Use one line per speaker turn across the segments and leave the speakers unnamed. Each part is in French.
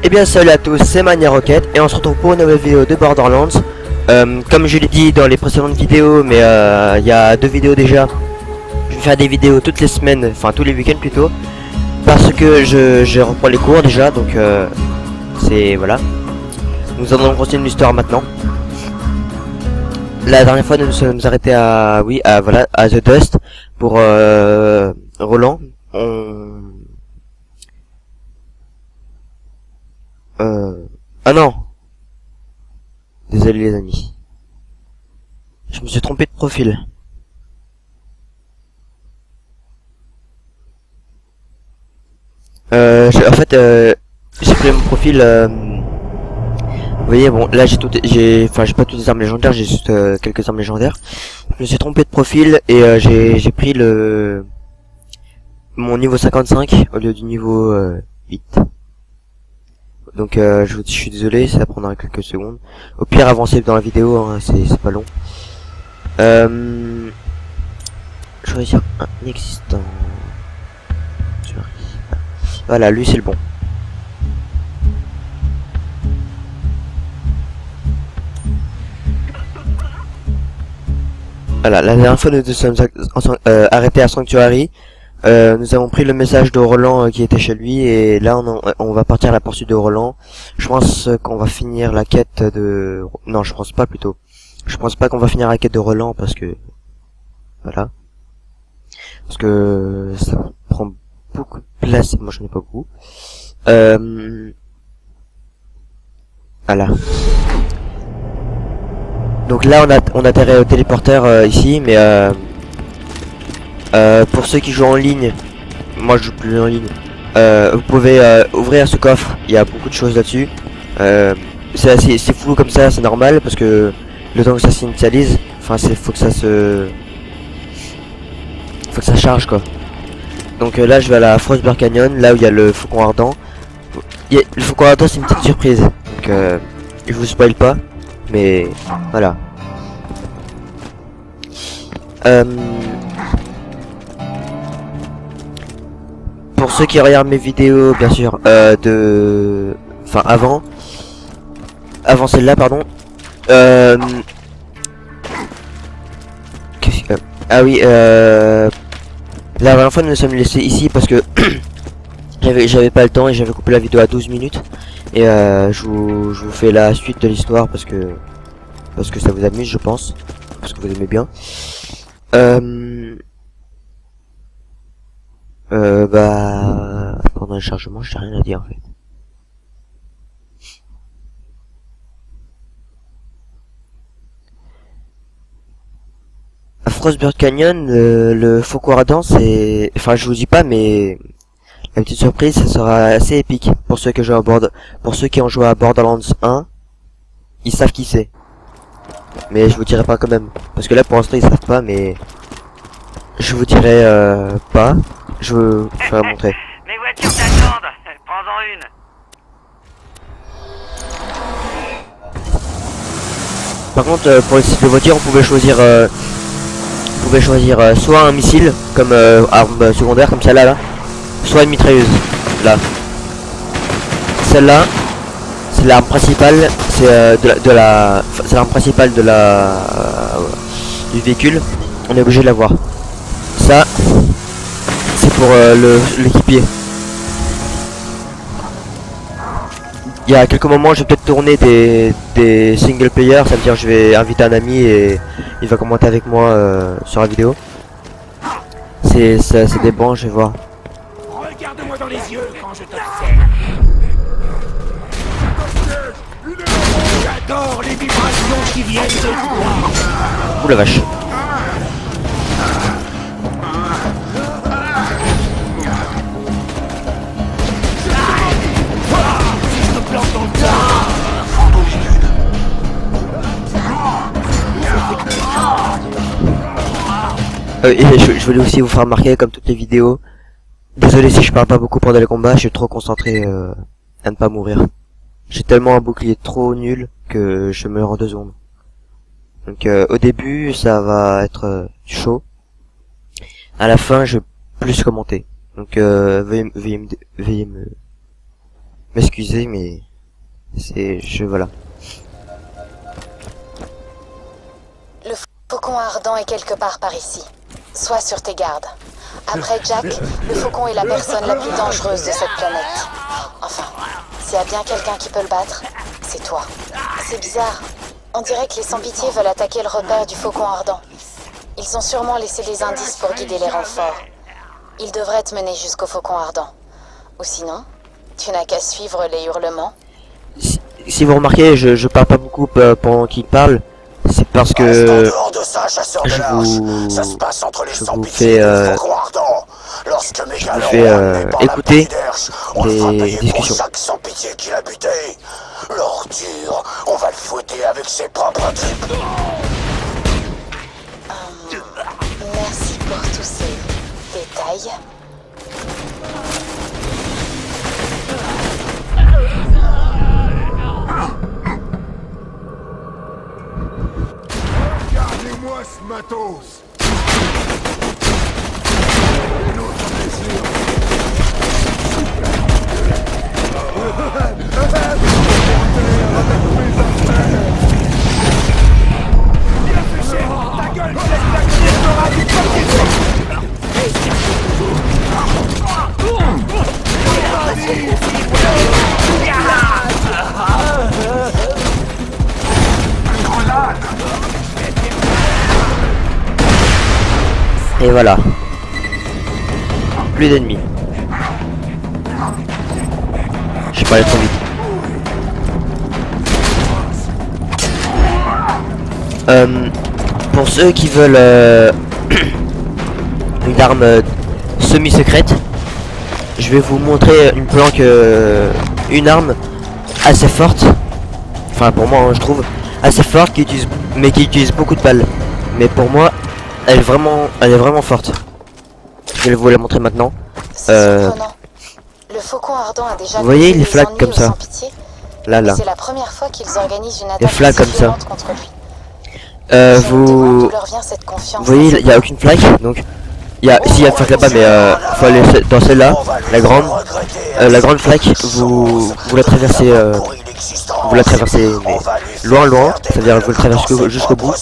Eh bien salut à tous, c'est Mania Rocket et on se retrouve pour une nouvelle vidéo de Borderlands. Comme je l'ai dit dans les précédentes vidéos, mais il y a 2 vidéos déjà, je vais faire des vidéos toutes les semaines, enfin tous les week-ends plutôt, parce que je reprends les cours déjà, donc c'est voilà. Nous allons continuer l'histoire maintenant. La dernière fois nous nous sommes arrêtés à voilà à The Dust pour Roland. Ah non. Désolé les amis. Je me suis trompé de profil. En fait, j'ai pris mon profil. Vous voyez, bon, là j'ai pas toutes les armes légendaires, j'ai juste quelques armes légendaires. Je me suis trompé de profil et j'ai pris mon niveau 55 au lieu du niveau 8. Donc je suis désolé, ça prendra quelques secondes. Au pire, avancez dans la vidéo, hein, c'est pas long. Choisir un existant. Voilà, lui c'est le bon. Voilà, la dernière fois nous nous sommes arrêtés à Sanctuary. Nous avons pris le message de Roland qui était chez lui et là on va partir à la poursuite de Roland. Je pense qu'on va finir la quête de... Non, je pense pas plutôt. Je pense pas qu'on va finir la quête de Roland parce que... Voilà. Parce que ça prend beaucoup de place et moi je n'ai pas beaucoup. Voilà. Donc là on atterrit au téléporteur ici, mais pour ceux qui jouent en ligne, moi je joue plus en ligne, vous pouvez ouvrir ce coffre, il y a beaucoup de choses là-dessus. C'est flou comme ça, c'est normal parce que le temps que ça s'initialise, enfin faut que ça charge quoi. Donc là je vais à la Frostburn Canyon, là où il y a le faucon ardent. Le faucon ardent c'est une petite surprise, donc je vous spoil pas, mais voilà. Pour ceux qui regardent mes vidéos, bien sûr, enfin avant celle-là, pardon. Ah oui, la dernière fois nous nous sommes laissés ici parce que j'avais pas le temps et j'avais coupé la vidéo à 12 minutes. Et je vous fais la suite de l'histoire parce que ça vous amuse, je pense, parce que vous aimez bien. Pendant le chargement, j'ai rien à dire en fait. À Frostburn Canyon, le faucon ardent, c'est... Enfin, je vous dis pas, mais... La petite surprise, ça sera assez épique. Pour ceux qui ont joué à Borderlands 1, ils savent qui c'est. Mais je vous dirai pas quand même. Parce que là, pour l'instant, ils savent pas, mais... Je vous dirai pas. Je vous ferai montrer.
Les voitures t'attendent. Prends-en une.
Par contre, pour les types de voitures, on pouvait choisir... soit un missile, comme arme secondaire, comme celle-là, là. Soit une mitrailleuse, là. Celle-là, c'est l'arme principale, c'est c'est l'arme principale du véhicule. On est obligé de l'avoir. Ça, c'est pour l'équipier. Il y a quelques moments, je vais peut-être tourner des single player, ça veut dire je vais inviter un ami et il va commenter avec moi sur la vidéo. C'est des bons, je vais voir.
Regarde-moi dans les yeux quand je t'observe. J'adore les vibrations qui viennent de toi.
Ouh la vache. Et je voulais aussi vous faire remarquer, comme toutes les vidéos, désolé si je parle pas beaucoup pendant les combats, je suis trop concentré à ne pas mourir. J'ai tellement un bouclier trop nul que je meurs en 2 secondes. Donc au début ça va être chaud. À la fin je vais plus commenter. Donc veuillez me m'excuser, mais voilà.
Le faucon ardent est quelque part par ici. Sois sur tes gardes. Après Jack, le faucon est la personne la plus dangereuse de cette planète. Enfin, s'il y a bien quelqu'un qui peut le battre, c'est toi. C'est bizarre. On dirait que les sans-pitié veulent attaquer le repère du faucon ardent. Ils ont sûrement laissé des indices pour guider les renforts. Ils devraient te mener jusqu'au faucon ardent. Ou sinon, tu n'as qu'à suivre les hurlements.
Si vous remarquez, je parle pas beaucoup pendant qu'il parle. C'est parce que
Reste en dehors de ça, chasseur de
je
lâches.
vous-
Ça se passe entre les
je vous
sans-pitié et
fais,
le faucon ardent. Lorsque Mégalo
fais,
est amené par la
écouter
Polyderche, on le
les
fera payer
discussions.
pour chaque sans-pitié qu'il a buté. L'ordure, on va le fouetter avec ses propres tripes.
Merci pour tous ces détails.
Regardez-moi ce matos. Notre plaisir.
Et voilà. Plus d'ennemis. J'ai pas allé trop vite. Pour ceux qui veulent une arme semi-secrète, je vais vous montrer une planque, une arme assez forte. Enfin pour moi, hein, je trouve assez forte, qui utilise beaucoup de balles. Mais pour moi, elle est vraiment forte. Je vais vous la montrer maintenant.
C'est surprenant. Le faucon ardent a déjà
Vous voyez
causé
les
des
flaques
ennuis
comme
aux
ça.
sans-pitié,
Là.
mais c'est la première fois qu'ils organisent une
Les
attaque
flaques
aussi
comme ça.
violente contre lui. Je me demande
Vous
d'où leur vient cette confiance.
voyez, il n'y a aucune flaque, donc il y a une flaque là-bas, mais faut aller dans celle-là, la grande flaque. Vous la traversez, mais loin, c'est-à-dire vous le traversez jusqu'au bout.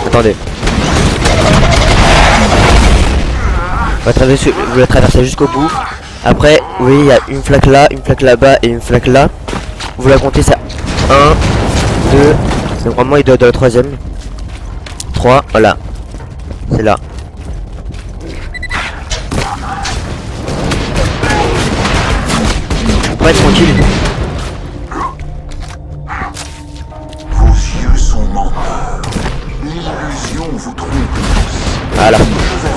Attendez. Vous la traversez jusqu'au bout. Après, vous voyez, il y a une flaque là-bas et une flaque là. Vous la comptez, ça 1, 2, donc vraiment il doit être dans le troisième. 3, voilà. C'est là. Je peux pas être tranquille.
Vos yeux sont menteurs. L'illusion vous trompe tous.
Voilà.
Je vais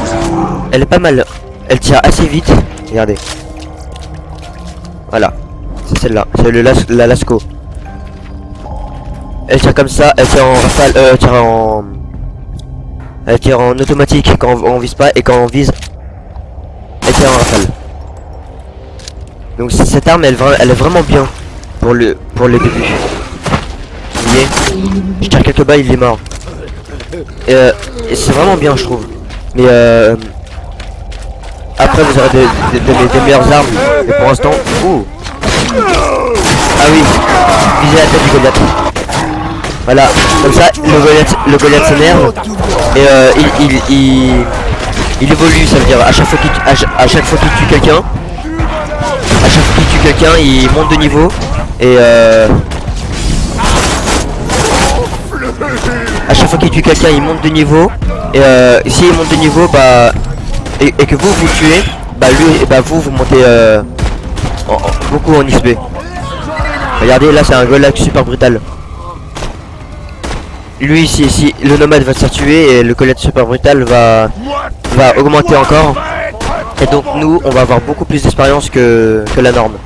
vous avoir.
Elle est pas mal. Elle tire assez vite. Regardez. Voilà. C'est celle-là. C'est la Lasco. Elle tire comme ça. Elle tire en rafale. Elle tire en automatique quand on vise pas. Et quand on vise, elle tire en rafale. Donc cette arme, elle est vraiment bien pour les débuts. Vous voyez, je tire quelques balles, il est mort. Et c'est vraiment bien, je trouve. Mais après vous aurez des meilleures armes. Mais pour l'instant, ouh. Ah oui, visez la tête du Goliath. Voilà, comme ça le Goliath s'énerve et il évolue. Ça veut dire à chaque fois qu'il tue quelqu'un, il monte de niveau et à chaque fois qu'il tue quelqu'un, il monte de niveau et s'il monte de niveau, bah et que vous tuez, bah lui, bah vous montez beaucoup en XP. Regardez, là c'est un Goliath super brutal. Lui, si le nomade va se faire tuer et le Goliath super brutal va augmenter encore. Et donc nous, on va avoir beaucoup plus d'expérience que la norme.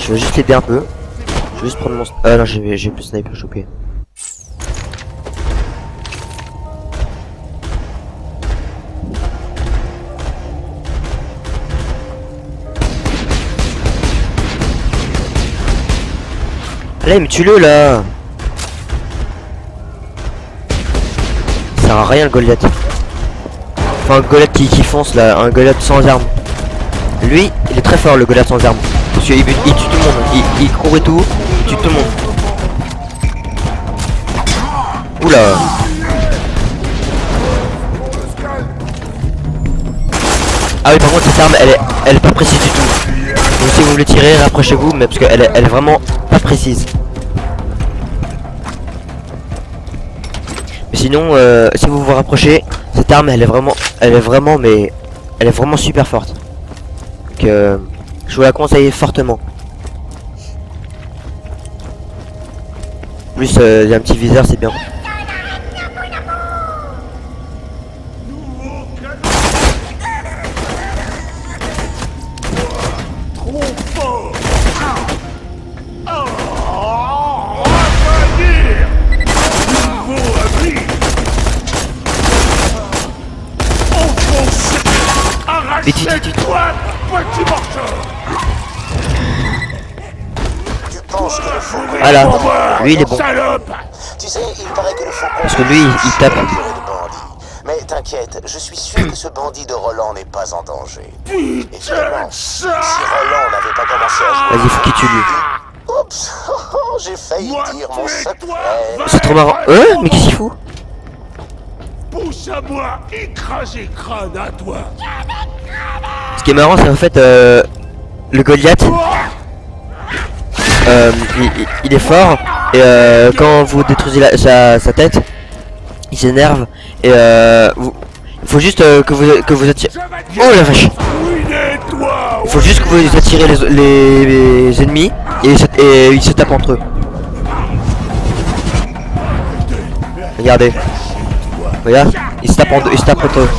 Je vais juste l'aider un peu. Je vais juste prendre mon... Ah non, j'ai plus sniper, j'ai oublié. Allez, mais tue-le là. Ça sert à rien le Goliath. Enfin, un Goliath qui fonce là, un Goliath sans armes. Lui, il est très fort le Goliath sans armes. Parce qu'il tue tout le monde, il court et tout, il tue tout le monde. Oula. Ah oui, par contre cette arme elle est pas précise du tout. Donc si vous voulez tirer, rapprochez-vous, mais parce qu'elle est vraiment pas précise. Mais sinon, si vous vous rapprochez, cette arme elle est vraiment super forte. Donc je vous la conseille fortement. En plus il y a un petit viseur, c'est bien. Vite.
Tu penses que le faucon...
Ah là, lui il est bon.
Tu sais, il paraît que le faucon...
Parce que lui il tape.
Mais t'inquiète, je suis sûr que ce bandit de Roland n'est pas en danger. Et finalement, si Roland n'avait pas commencé à jouer...
Vas-y, faut qu'il tue lui.
Oups, j'ai failli dire mon secret.
C'est trop marrant. Mais qu'est-ce qu'il fout?
Pousse à moi, écraser crâne à toi.
Ce qui est marrant, c'est en fait le Goliath. Il est fort et quand vous détruisez sa tête, il s'énerve et il faut juste que vous attirez. Oh la vache! Il faut juste que vous attirez les ennemis et ils se tapent entre eux. Regardez. Regarde, ils se tapent entre eux.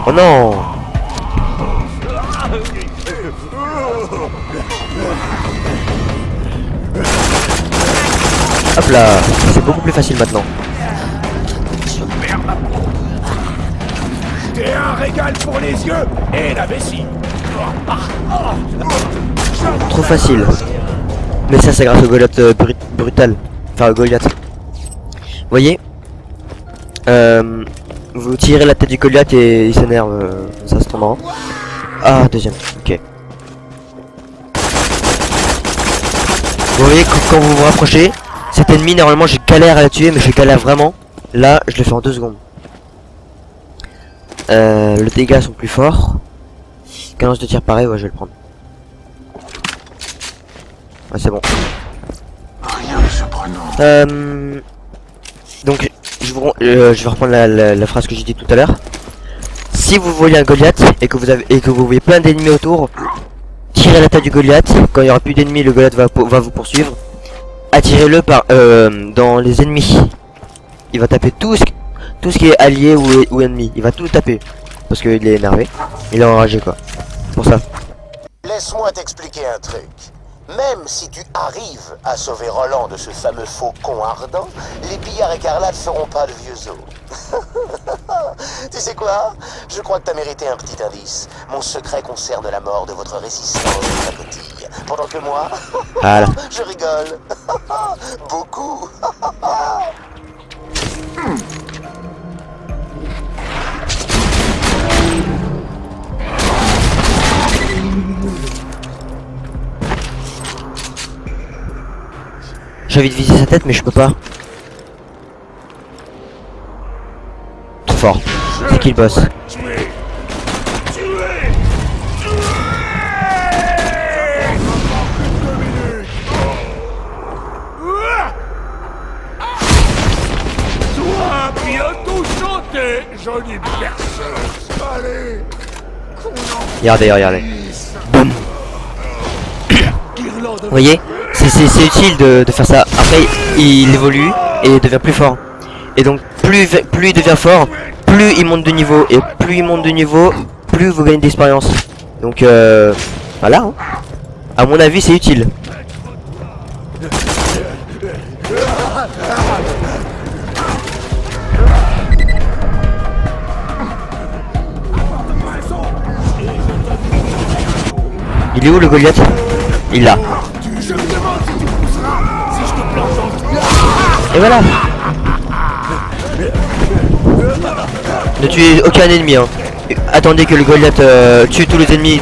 Oh non! Hop là, c'est beaucoup plus facile maintenant.
T'es un régal pour les yeux et la vessie.
Trop facile. Mais ça c'est grâce au Goliath brutal. Enfin au Goliath. Vous voyez, vous tirez la tête du Goliath et il s'énerve. Ça c'est trop marrant. Ah, deuxième, ok. Vous voyez, quand vous vous rapprochez, cet ennemi normalement je galère à la tuer, mais je galère vraiment. Là je le fais en 2 secondes. Le dégâts sont plus forts. Cadence de tir pareil, ouais je vais le prendre. Ouais c'est bon.
Rien de surprenant.
Donc je vais reprendre la phrase que j'ai dit tout à l'heure. Si vous voyez un Goliath et que vous voyez plein d'ennemis autour, tirez la tête du Goliath. Quand il y aura plus d'ennemis, le Goliath va vous poursuivre. Attirez-le dans les ennemis. Il va taper tout ce qui est allié ou ennemi. Il va tout taper parce qu'il est énervé. Il est enragé quoi. Pour ça.
Laisse-moi t'expliquer un truc. Même si tu arrives à sauver Roland de ce fameux faucon ardent, les pillards écarlates feront pas de vieux os. Tu sais quoi? Je crois que t'as mérité un petit indice. Mon secret concerne la mort de votre résistance de pacotille. Pendant que moi,
Voilà.
je rigole. Beaucoup.
J'ai envie de viser sa tête mais je peux pas. Trop fort. C'est qui le boss?
Toi, bientôt chanter, jolie perceuse. Allez.
Regardez. Boum. Vous voyez, c'est utile de faire ça. Après il évolue et il devient plus fort. Et donc plus il devient fort, plus il monte de niveau. Et plus il monte de niveau, plus vous gagnez d'expérience. Donc voilà hein. À mon avis c'est utile. Il est où le Goliath? Il l'a.
Je me demande si tu pousseras si je te plante dans le trou.
Et voilà. Ne tuez aucun ennemi, hein. Attendez que le Goliath tue tous les ennemis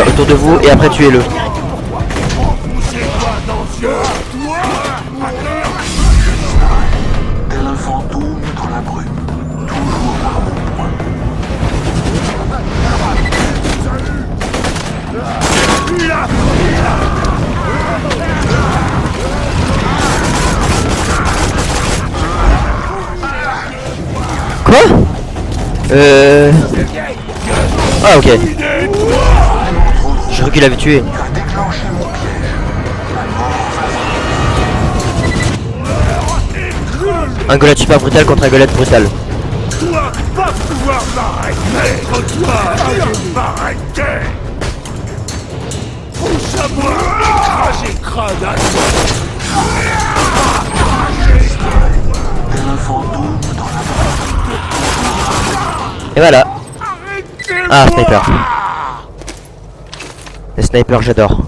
autour de vous et après tuez-le.
Poussez-toi dans ce yeux.
Tel un fantôme dans la brume. Toujours par mon point.
Quoi? Ah ok. Je crois qu'il l'avait tué.
Déclencher mon piège.
Un Goliath super brutal contre un Goliath brutal.
Toi, pas pouvoir m'arrêter. Toi, m'arrêter. Pousse à moi, écrasez crâne à toi.
Tel un fantôme dans la brume.
Et voilà.
Arrêtez-moi.
Ah, sniper. Les snipers, j'adore.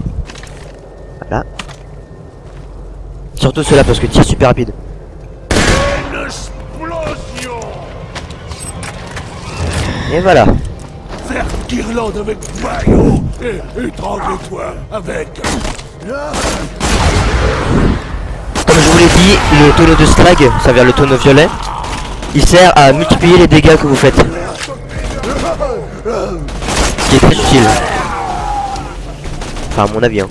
Voilà. Surtout ceux-là parce que tir super rapide.
Une explosion.
Et voilà.
Faire guirlande avec maillot et étrangle-toi avec.
Comme je vous l'ai dit, le tonneau de Strag, ça veut dire le tonneau violet, il sert à multiplier les dégâts que vous faites. Ce qui est très utile. Enfin, à mon avis. Hein.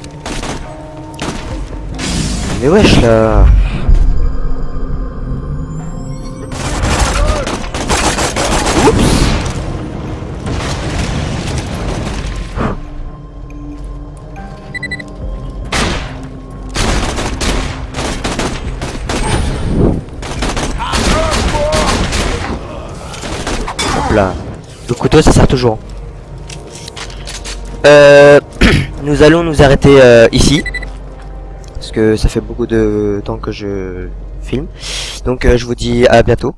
Mais wesh là. Oups. Hop là. Le couteau ça sert toujours. Nous allons nous arrêter ici. Parce que ça fait beaucoup de temps que je filme. Donc je vous dis à bientôt.